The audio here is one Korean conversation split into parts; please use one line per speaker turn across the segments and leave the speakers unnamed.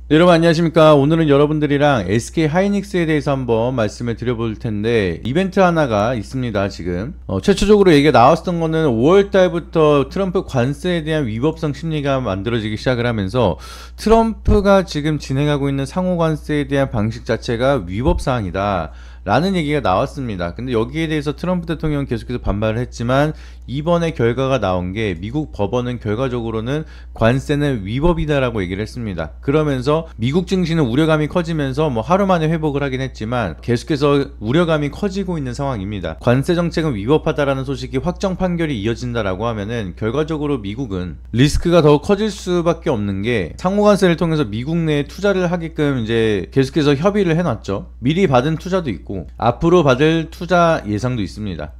네, 여러분 안녕하십니까. 오늘은 여러분들이랑 SK 하이닉스에 대해서 한번 말씀을 드려볼 텐데 이벤트 하나가 있습니다. 지금 최초적으로 얘기가 나왔었던 거는 5월달부터 트럼프 관세에 대한 위법성 심리가 만들어지기 시작을 하면서 트럼프가 지금 진행하고 있는 상호 관세에 대한 방식 자체가 위법사항이다 라는 얘기가 나왔습니다. 근데 여기에 대해서 트럼프 대통령은 계속해서 반발을 했지만 이번에 결과가 나온 게 미국 법원은 결과적으로는 관세는 위법이다라고 얘기를 했습니다. 그러면서 미국 증시는 우려감이 커지면서 하루 만에 회복을 하긴 했지만 계속해서 우려감이 커지고 있는 상황입니다. 관세 정책은 위법하다라는 소식이 확정 판결이 이어진다라고 하면은 결과적으로 미국은 리스크가 더 커질 수밖에 없는 게 상호 관세를 통해서 미국 내에 투자를 하게끔 이제 계속해서 협의를 해놨죠. 미리 받은 투자도 있고 앞으로 받을 투자 예상도 있습니다.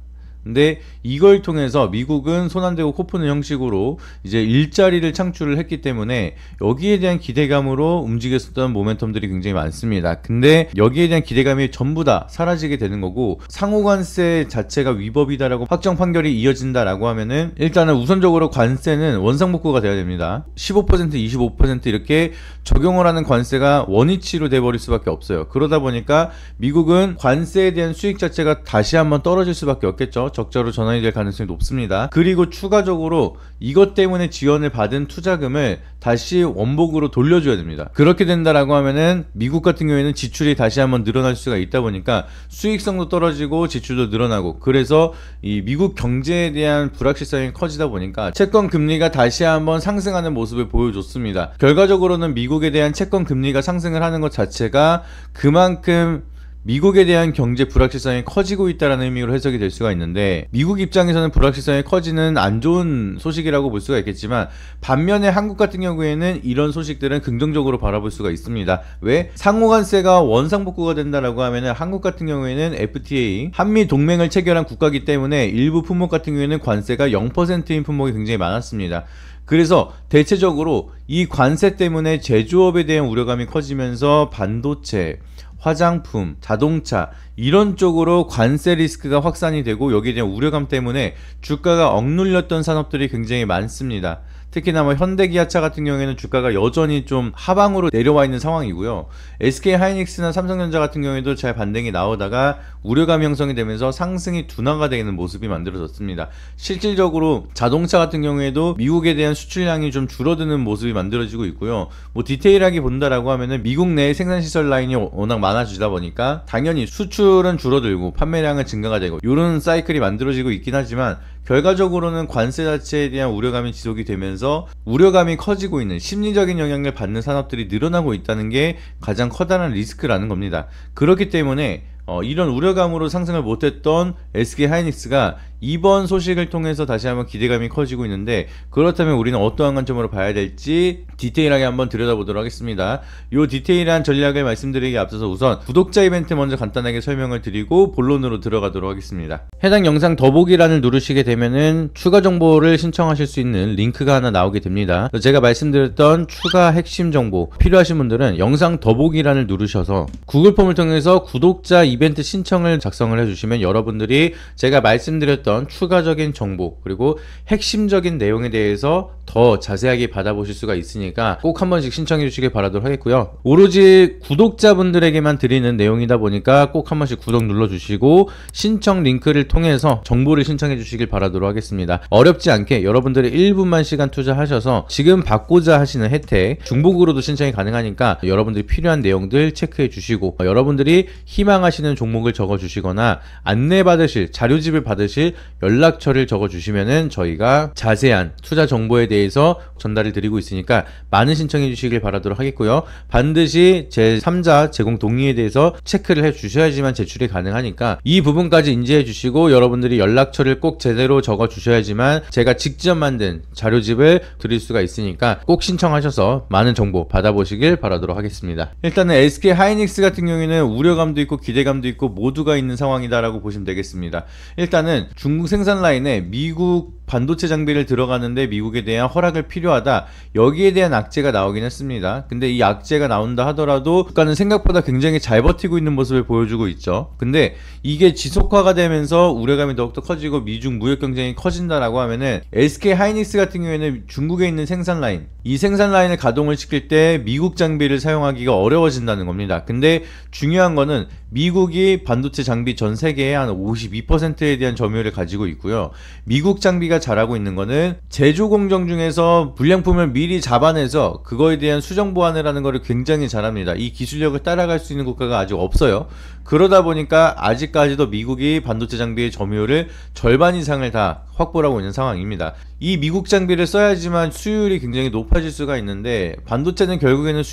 근데 이걸 통해서 미국은 손 안 대고 코 푸는 형식으로 이제 일자리를 창출을 했기 때문에 여기에 대한 기대감으로 움직였었던 모멘텀들이 굉장히 많습니다. 근데 여기에 대한 기대감이 전부 다 사라지게 되는 거고 상호관세 자체가 위법이다라고 확정 판결이 이어진다라고 하면은 일단은 우선적으로 관세는 원상복구가 돼야 됩니다. 15%, 25% 이렇게 적용을 하는 관세가 원위치로 돼버릴 수밖에 없어요. 그러다 보니까 미국은 관세에 대한 수익 자체가 다시 한번 떨어질 수밖에 없겠죠. 적자로 전환이 될 가능성이 높습니다. 그리고 추가적으로 이것 때문에 지원을 받은 투자금을 다시 원복으로 돌려줘야 됩니다. 그렇게 된다라고 하면은 미국 같은 경우에는 지출이 다시 한번 늘어날 수가 있다 보니까 수익성도 떨어지고 지출도 늘어나고 그래서 이 미국 경제에 대한 불확실성이 커지다 보니까 채권 금리가 다시 한번 상승하는 모습을 보여줬습니다. 결과적으로는 미국에 대한 채권 금리가 상승을 하는 것 자체가 그만큼 미국에 대한 경제 불확실성이 커지고 있다는 의미로 해석이 될 수가 있는데 미국 입장에서는 불확실성이 커지는 안 좋은 소식이라고 볼 수가 있겠지만 반면에 한국 같은 경우에는 이런 소식들은 긍정적으로 바라볼 수가 있습니다. 왜? 상호관세가 원상복구가 된다라고 하면은 한국 같은 경우에는 FTA 한미 동맹을 체결한 국가이기 때문에 일부 품목 같은 경우에는 관세가 0%인 품목이 굉장히 많았습니다. 그래서 대체적으로 이 관세 때문에 제조업에 대한 우려감이 커지면서 반도체, 화장품, 자동차 이런 쪽으로 관세 리스크가 확산이 되고 여기에 대한 우려감 때문에 주가가 억눌렸던 산업들이 굉장히 많습니다. 특히나 현대기아차 같은 경우에는 주가가 여전히 좀 하방으로 내려와 있는 상황이고요. SK 하이닉스나 삼성전자 같은 경우에도 잘 반등이 나오다가 우려감 형성이 되면서 상승이 둔화가 되는 모습이 만들어졌습니다. 실질적으로 자동차 같은 경우에도 미국에 대한 수출량이 좀 줄어드는 모습이 만들어지고 있고요. 디테일하게 본다라고 하면은 미국 내 생산시설 라인이 워낙 많아지다 보니까 당연히 수출은 줄어들고 판매량은 증가가 되고 이런 사이클이 만들어지고 있긴 하지만 결과적으로는 관세 자체에 대한 우려감이 지속이 되면서 우려감이 커지고 있는 심리적인 영향을 받는 산업들이 늘어나고 있다는 게 가장 커다란 리스크라는 겁니다. 그렇기 때문에 이런 우려감으로 상승을 못했던 SK 하이닉스가 이번 소식을 통해서 다시 한번 기대감이 커지고 있는데 그렇다면 우리는 어떠한 관점으로 봐야 될지 디테일하게 한번 들여다보도록 하겠습니다. 이 디테일한 전략을 말씀드리기 앞서서 우선 구독자 이벤트 먼저 간단하게 설명을 드리고 본론으로 들어가도록 하겠습니다. 해당 영상 더보기란을 누르시게 되면은 추가 정보를 신청하실 수 있는 링크가 하나 나오게 됩니다. 제가 말씀드렸던 추가 핵심 정보 필요하신 분들은 영상 더보기란을 누르셔서 구글 폼을 통해서 구독자 이벤트 신청을 작성을 해주시면 여러분들이 제가 말씀드렸던 추가적인 정보 그리고 핵심적인 내용에 대해서 더 자세하게 받아보실 수가 있으니까 꼭 한 번씩 신청해 주시길 바라도록 하겠고요. 오로지 구독자분들에게만 드리는 내용이다 보니까 꼭 한 번씩 구독 눌러주시고 신청 링크를 통해서 정보를 신청해 주시길 바라도록 하겠습니다. 어렵지 않게 여러분들이 1분만 시간 투자하셔서 지금 받고자 하시는 혜택 중복으로도 신청이 가능하니까 여러분들이 필요한 내용들 체크해 주시고 여러분들이 희망하시는 종목을 적어 주시거나 안내받으실 자료집을 받으실 연락처를 적어 주시면은 저희가 자세한 투자 정보에 대해서 전달을 드리고 있으니까 많은 신청해 주시길 바라도록 하겠고요. 반드시 제3자 제공 동의에 대해서 체크를 해 주셔야지만 제출이 가능하니까 이 부분까지 인지해 주시고 여러분들이 연락처를 꼭 제대로 적어 주셔야지만 제가 직접 만든 자료집을 드릴 수가 있으니까 꼭 신청하셔서 많은 정보 받아보시길 바라도록 하겠습니다. 일단은 SK 하이닉스 같은 경우에는 우려감도 있고 기대감도 있고 모두가 있는 상황이다라고 보시면 되겠습니다. 일단은 중국 생산 라인에 미국 반도체 장비를 들어가는데 미국에 대한 허락을 필요하다. 여기에 대한 악재가 나오긴 했습니다. 근데 이 악재가 나온다 하더라도 국가는 생각보다 굉장히 잘 버티고 있는 모습을 보여주고 있죠. 근데 이게 지속화가 되면서 우려감이 더욱더 커지고 미중 무역 경쟁이 커진다라고 하면은 SK 하이닉스 같은 경우에는 중국에 있는 생산 라인, 이 생산 라인을 가동을 시킬 때 미국 장비를 사용하기가 어려워진다는 겁니다. 근데 중요한 거는 미국이 반도체 장비 전 세계의 한 52%에 대한 점유율을 가지고 있고요. 미국 장비가 잘하고 있는 거는 제조 공정 중에서 불량품을 미리 잡아내서 그거에 대한 수정 보완을 하는 거를 굉장히 잘합니다. 이 기술력을 따라갈 수 있는 국가가 아직 없어요. 그러다 보니까 아직까지도 미국이 반도체 장비의 점유율을 절반 이상을 다 확보하고 있는 상황입니다. 이 미국 장비를 써야지만 수율이 굉장히 높아질 수가 있는데, 반도체는 결국에는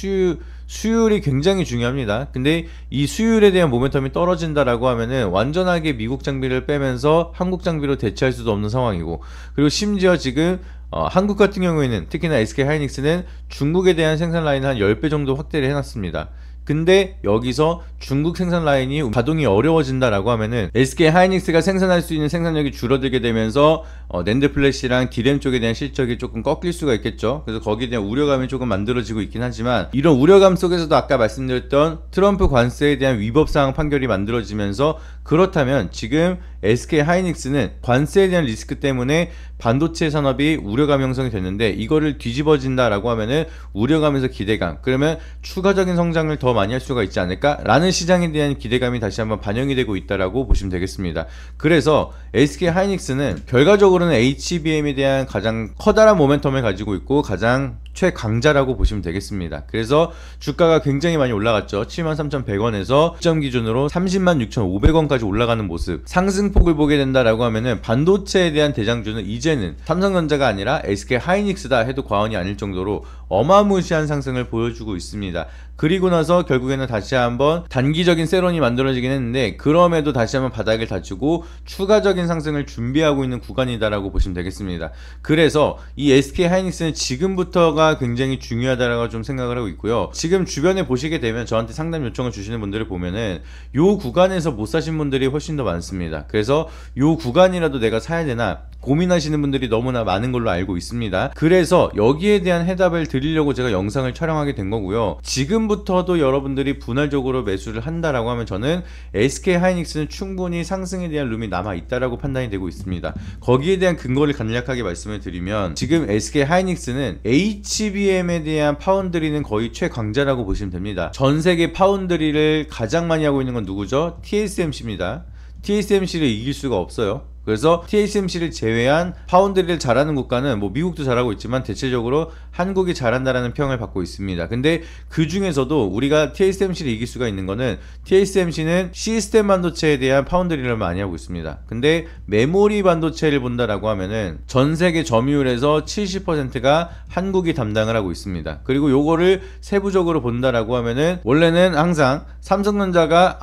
수율이 굉장히 중요합니다. 근데 이 수율에 대한 모멘텀이 떨어진다라고 하면은 완전하게 미국 장비를 빼면서 한국 장비로 대체할 수도 없는 상황이고, 그리고 심지어 지금 한국 같은 경우에는 특히나 SK 하이닉스는 중국에 대한 생산 라인을 한 10배 정도 확대를 해놨습니다. 근데 여기서 중국 생산 라인이 가동이 어려워진다라고 하면은 SK 하이닉스가 생산할 수 있는 생산력이 줄어들게 되면서 낸드 플래시랑 디램 쪽에 대한 실적이 조금 꺾일 수가 있겠죠. 그래서 거기에 대한 우려감이 조금 만들어지고 있긴 하지만, 이런 우려감 속에서도 아까 말씀드렸던 트럼프 관세에 대한 위법사항 판결이 만들어지면서, 그렇다면 지금 SK 하이닉스는 관세에 대한 리스크 때문에 반도체 산업이 우려감 형성이 됐는데, 이거를 뒤집어진다라고 하면은 우려감에서 기대감, 그러면 추가적인 성장을 더 많이 할 수가 있지 않을까 라는 시장에 대한 기대감이 다시 한번 반영이 되고 있다라고 보시면 되겠습니다. 그래서 SK 하이닉스는 결과적으로는 HBM에 대한 가장 커다란 모멘텀을 가지고 있고 가장 최강자라고 보시면 되겠습니다. 그래서 주가가 굉장히 많이 올라갔죠. 73,100원에서 시점 기준으로 306,500원까지 올라가는 모습, 상승폭을 보게 된다라고 하면은 반도체에 대한 대장주는 이제는 삼성전자가 아니라 SK 하이닉스다 해도 과언이 아닐 정도로 어마무시한 상승을 보여주고 있습니다. 그리고 나서 결국에는 다시 한번 단기적인 세론이 만들어지긴 했는데, 그럼에도 다시 한번 바닥을 다지고 추가적인 상승을 준비하고 있는 구간이다라고 보시면 되겠습니다. 그래서 이 SK 하이닉스는 지금부터가 굉장히 중요하다라고 좀 생각을 하고 있고요. 지금 주변에 보시게 되면 저한테 상담 요청을 주시는 분들을 보면은 요 구간에서 못 사신 분들이 훨씬 더 많습니다. 그래서 요 구간이라도 내가 사야 되나 고민하시는 분들이 너무나 많은 걸로 알고 있습니다. 그래서 여기에 대한 해답을 드리려고 제가 영상을 촬영하게 된 거고요. 지금부터도 여러분들이 분할적으로 매수를 한다라고 하면 저는 SK 하이닉스는 충분히 상승에 대한 룸이 남아 있다라고 판단이 되고 있습니다. 거기에 대한 근거를 간략하게 말씀을 드리면, 지금 SK 하이닉스는 HBM에 대한 파운드리는 거의 최강자라고 보시면 됩니다. 전 세계 파운드리를 가장 많이 하고 있는 건 누구죠? TSMC입니다. TSMC를 이길 수가 없어요. 그래서 TSMC를 제외한 파운드리를 잘하는 국가는 뭐 미국도 잘하고 있지만 대체적으로 한국이 잘한다라는 평을 받고 있습니다. 근데 그 중에서도 우리가 TSMC를 이길 수가 있는 거는, TSMC는 시스템 반도체에 대한 파운드리를 많이 하고 있습니다. 근데 메모리 반도체를 본다라고 하면은 전 세계 점유율에서 70%가 한국이 담당을 하고 있습니다. 그리고 요거를 세부적으로 본다라고 하면은 원래는 항상 삼성전자가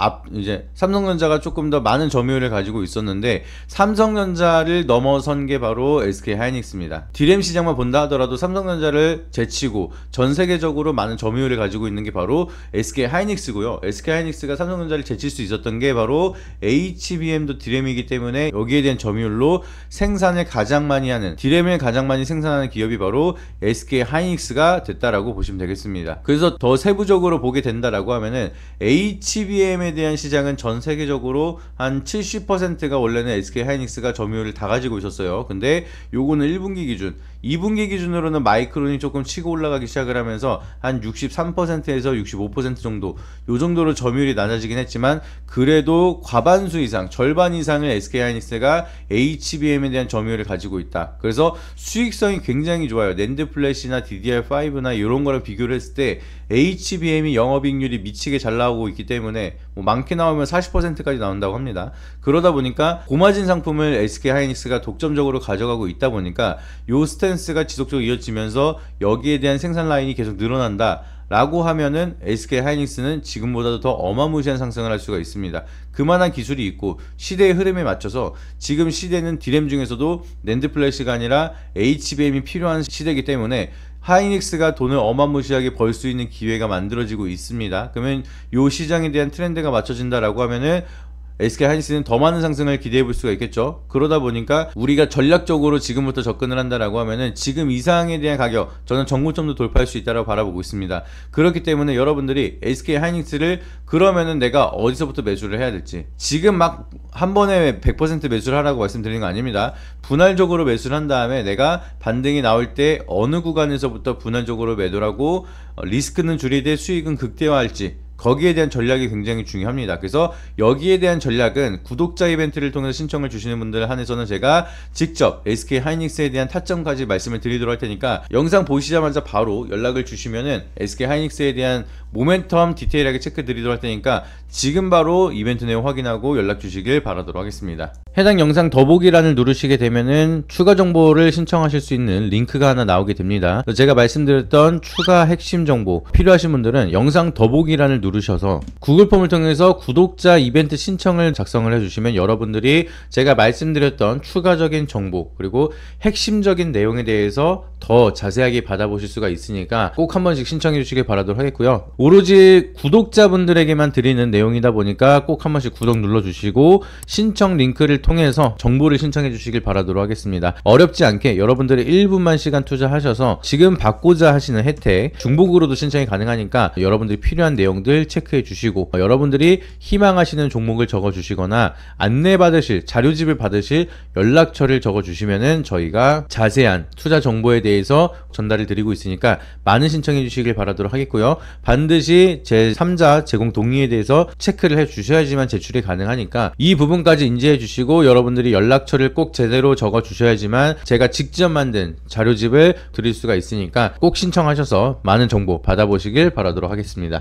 조금 더 많은 점유율을 가지고 있었는데, 삼성전자를 넘어선 게 바로 SK 하이닉스입니다. 디램 시장만 본다 하더라도 삼성전자를 제치고 전 세계적으로 많은 점유율을 가지고 있는 게 바로 SK 하이닉스고요. SK 하이닉스가 삼성전자를 제칠 수 있었던 게 바로 HBM도 디램이기 때문에 여기에 대한 점유율로 생산을 가장 많이 하는, 디램을 가장 많이 생산하는 기업이 바로 SK 하이닉스가 됐다라고 보시면 되겠습니다. 그래서 더 세부적으로 보게 된다라고 하면은 HBM에 대한 시장은 전 세계적으로 한 70%가 원래는 SK 하이닉스가 점유율을 다 가지고 있었어요. 근데 요거는 1분기 기준, 2분기 기준으로는 마이크론이 조금 치고 올라가기 시작을 하면서 한 63%에서 65% 정도, 요 정도로 점유율이 낮아지긴 했지만 그래도 과반수 이상, 절반 이상을 SK 하이닉스가 HBM에 대한 점유율을 가지고 있다. 그래서 수익성이 굉장히 좋아요. 낸드 플래시나 DDR5나 이런 거랑 비교를 했을 때 HBM이 영업이익률이 미치게 잘 나오고 있기 때문에 뭐 많게 나오면 40%까지 나온다고 합니다. 그러다 보니까 고마진 상품을 SK 하이닉스가 독점적으로 가져가고 있다 보니까 요 스탠스가 지속적으로 이어지면서 여기에 대한 생산 라인이 계속 늘어난다 라고 하면은 SK 하이닉스는 지금보다도 더 어마무시한 상승을 할 수가 있습니다. 그만한 기술이 있고 시대의 흐름에 맞춰서, 지금 시대는 디램 중에서도 낸드 플래시가 아니라 HBM이 필요한 시대이기 때문에 하이닉스가 돈을 어마무시하게 벌 수 있는 기회가 만들어지고 있습니다. 그러면 요 시장에 대한 트렌드가 맞춰진다라고 하면은 SK하이닉스는 더 많은 상승을 기대해 볼 수가 있겠죠. 그러다 보니까 우리가 전략적으로 지금부터 접근을 한다라고 하면은 지금 이상에 대한 가격, 저는 정고점도 돌파할 수 있다고 바라보고 있습니다. 그렇기 때문에 여러분들이 SK하이닉스를 그러면은 내가 어디서부터 매수를 해야 될지, 지금 막 한 번에 100% 매수를 하라고 말씀드리는 거 아닙니다. 분할적으로 매수를 한 다음에 내가 반등이 나올 때 어느 구간에서부터 분할적으로 매도를 하고 리스크는 줄이되 수익은 극대화할지, 거기에 대한 전략이 굉장히 중요합니다. 그래서 여기에 대한 전략은 구독자 이벤트를 통해서 신청을 주시는 분들 한해서는 제가 직접 SK하이닉스에 대한 타점까지 말씀을 드리도록 할 테니까 영상 보시자마자 바로 연락을 주시면은 SK하이닉스에 대한 모멘텀 디테일하게 체크 드리도록 할 테니까 지금 바로 이벤트 내용 확인하고 연락 주시길 바라도록 하겠습니다. 해당 영상 더보기란을 누르시게 되면은 추가 정보를 신청하실 수 있는 링크가 하나 나오게 됩니다. 제가 말씀드렸던 추가 핵심 정보 필요하신 분들은 영상 더보기란을 누르셔서 구글 폼을 통해서 구독자 이벤트 신청을 작성을 해주시면 여러분들이 제가 말씀드렸던 추가적인 정보 그리고 핵심적인 내용에 대해서 더 자세하게 받아보실 수가 있으니까 꼭 한 번씩 신청해 주시길 바라도록 하겠고요. 오로지 구독자분들에게만 드리는 내용이다 보니까 꼭 한 번씩 구독 눌러주시고 신청 링크를 통해서 정보를 신청해 주시길 바라도록 하겠습니다. 어렵지 않게 여러분들이 1분만 시간 투자하셔서 지금 받고자 하시는 혜택 중복으로도 신청이 가능하니까 여러분들이 필요한 내용들 체크해 주시고 여러분들이 희망하시는 종목을 적어 주시거나 안내받으실 자료집을 받으실 연락처를 적어 주시면은 저희가 자세한 투자 정보에 대해서 전달을 드리고 있으니까 많은 신청해 주시길 바라도록 하겠고요. 반드시 제3자 제공 동의에 대해서 체크를 해 주셔야지만 제출이 가능하니까 이 부분까지 인지해 주시고 여러분들이 연락처를 꼭 제대로 적어 주셔야지만 제가 직접 만든 자료집을 드릴 수가 있으니까 꼭 신청하셔서 많은 정보 받아보시길 바라도록 하겠습니다.